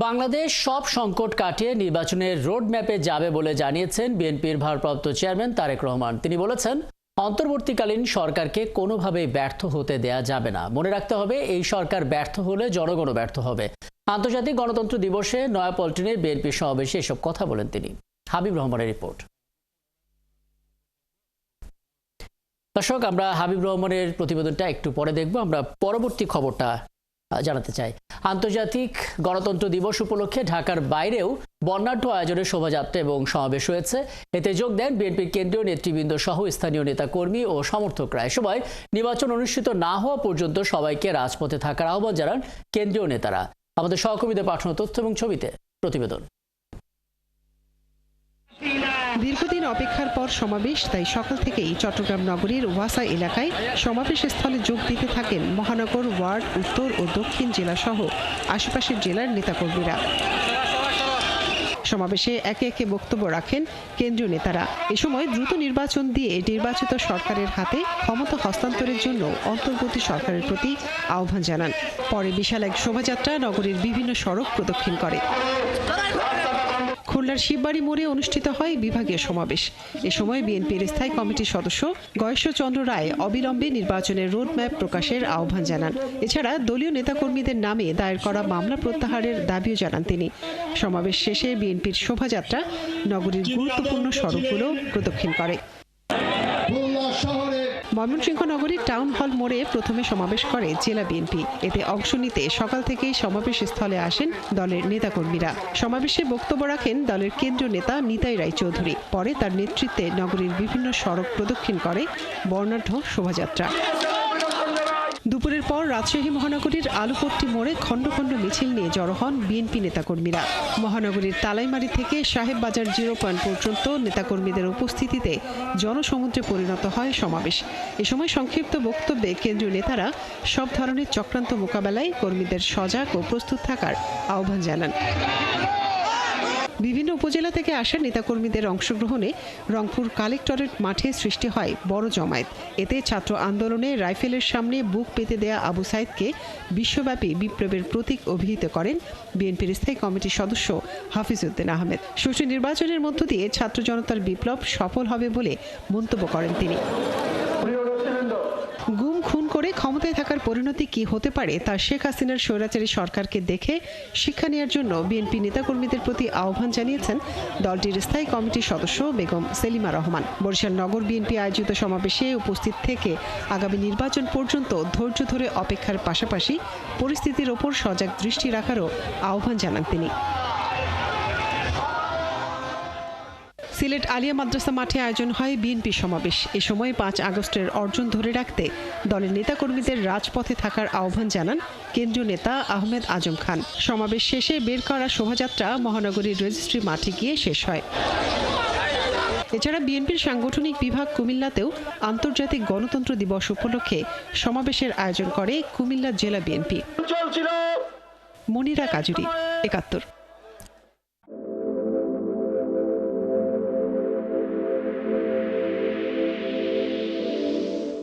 বাংলাদেশ সব সংকট কাটিয়ে নির্বাচনের রোড ম্যাপে যাবে বলে জানিয়েছেন বিএনপির ভারপ্রাপ্ত চেয়ারম্যান তারেক রহমান। তিনি বলেছেন, অন্তর্বর্তীকালীন সরকারকে কোনোভাবেই ব্যর্থ হতে দেয়া যাবে না। মনে রাখতে হবে, এই সরকার ব্যর্থ হলে জনগণও ব্যর্থ হবে। আন্তর্জাতিক গণতন্ত্র দিবসে নয়াপল্টনে বিএনপি সমাবেশে এসব কথা বলেন তিনি। হাবিব রহমানের রিপোর্ট। দর্শক, আমরা হাবিব রহমানের প্রতিবেদনটা একটু পরে দেখব। আমরা পরবর্তী খবরটা জানাতে চাই। আন্তর্জাতিক গণতন্ত্র দিবস উপলক্ষে ঢাকার বাইরেও বর্ণাঢ্য আয়োজনের শোভাযাত্রা এবং সমাবেশ হয়েছে। এতে যোগ দেন বিএনপির কেন্দ্রীয় নেতৃবৃন্দ সহ স্থানীয় নেতাকর্মী ও সমর্থকরা। এ সময় নির্বাচন অনুষ্ঠিত না হওয়া পর্যন্ত সবাইকে রাজপথে থাকার আহ্বান জানান কেন্দ্রীয় নেতারা। আমাদের সহকর্মীদের পাঠানো তথ্য এবং ছবিতে প্রতিবেদন। দীর্ঘদিন অপেক্ষার পর সমাবেশ, তাই সকাল থেকেই চট্টগ্রাম নগরীর ওয়াসা এলাকায় সমাবেশ স্থলে যোগ দিতে থাকেন মহানগর, ওয়ার্ড, উত্তর ও দক্ষিণ জেলা সহ আশেপাশের জেলার নেতাকর্মীরা। সমাবেশে একে একে বক্তব্য রাখেন কেন্দ্রীয় নেতারা। এ সময় দ্রুত নির্বাচন দিয়ে নির্বাচিত সরকারের হাতে ক্ষমতা হস্তান্তরের জন্য অন্তর্বর্তী সরকারের প্রতি আহ্বান জানান। পরে বিশাল এক শোভাযাত্রা নগরীর বিভিন্ন সড়ক প্রদক্ষিণ করে। খুলনার শিববাড়ি মোড়ে অনুষ্ঠিত হয় বিভাগীয় সমাবেশ। এ সময় বিএনপির স্থায়ী কমিটির সদস্য গয়েশ্বরচন্দ্র রায় অবিলম্বে নির্বাচনের রোডম্যাপ প্রকাশের আহ্বান জানান। এছাড়া দলীয় নেতাকর্মীদের নামে দায়ের করা মামলা প্রত্যাহারের দাবিও জানান তিনি। সমাবেশ শেষে বিএনপির শোভাযাত্রা নগরীর গুরুত্বপূর্ণ সড়কগুলো প্রদক্ষিণ করে। ময়মনসিংহ নগরীর টাউন হল মোড়ে প্রথমে সমাবেশ করে জেলা বিএনপি। এতে অংশ নিতে সকাল থেকেই সমাবেশ স্থলে আসেন দলের নেতাকর্মীরা। সমাবেশে বক্তব্য রাখেন দলের কেন্দ্রীয় নেতা নিতাই রায়চৌধুরী। পরে তার নেতৃত্বে নগরীর বিভিন্ন সড়ক প্রদক্ষিণ করে বর্ণাঢ্য শোভাযাত্রা। দুপুরের পর রাজশাহী মহানগরীর আলুপট্টি মোড়ে খণ্ড খণ্ড মিছিল নিয়ে জড়ো হন বিএনপি নেতাকর্মীরা। মহানগরীর তালাইমারি থেকে সাহেব বাজার 0 পয়েন্ট পর্যন্ত নেতাকর্মীদের উপস্থিতিতে জনসমুদ্রে পরিণত হয় সমাবেশ। এ সময় সংক্ষিপ্ত বক্তব্যে কেন্দ্রীয় নেতারা সব ধরনের চক্রান্ত মোকাবেলায় কর্মীদের সজাগ ও প্রস্তুত থাকার আহ্বান জানান। বিভিন্ন উপজেলা থেকে আসা নেতাকর্মীদের অংশগ্রহণে রংপুর কালেক্টরেট মাঠে সৃষ্টি হয় বড় জমায়েত। এতে ছাত্র আন্দোলনে রাইফেলের সামনে বুক পেতে দেয়া আবু সাইদকে বিশ্বব্যাপী বিপ্লবের প্রতীক অভিহিত করেন বিএনপির স্থায়ী কমিটির সদস্য হাফিজউদ্দিন আহমেদ। সুষ্ঠু নির্বাচনের মধ্য দিয়ে ছাত্র জনতার বিপ্লব সফল হবে বলে মন্তব্য করেন তিনি। গুম খুন করে ক্ষমতায় থাকার পরিণতি কি হতে পারে তা শেখ হাসিনার স্বৈরাচারী সরকারকে দেখে শিক্ষা নেওয়ার জন্য বিএনপি নেতাকর্মীদের প্রতি আহ্বান জানিয়েছেন দলটির স্থায়ী কমিটির সদস্য বেগম সেলিমা রহমান। বরিশাল নগর বিএনপি আয়োজিত সমাবেশে উপস্থিত থেকে আগামী নির্বাচন পর্যন্ত ধৈর্য ধরে অপেক্ষার পাশাপাশি পরিস্থিতির ওপর সজাগ দৃষ্টি রাখারও আহ্বান জানান তিনি। সিলেট আলিয়া মাদ্রাসা মাঠে আয়োজন হয় বিএনপি সমাবেশ। এ সময় 5 আগস্টের অর্জন ধরে রাখতে দলের নেতাকর্মীদের রাজপথে থাকার আহ্বান জানান কেন্দ্রীয় নেতা আহমেদ আজম খান। সমাবেশ শেষে বের করা শোভাযাত্রা মহানগরীর রেজিস্ট্রি মাঠে গিয়ে শেষ হয়। এছাড়া বিএনপির সাংগঠনিক বিভাগ কুমিল্লাতেও আন্তর্জাতিক গণতন্ত্র দিবস উপলক্ষে সমাবেশের আয়োজন করে কুমিল্লা জেলা বিএনপি। মনিরা কাজুরি, ৭১।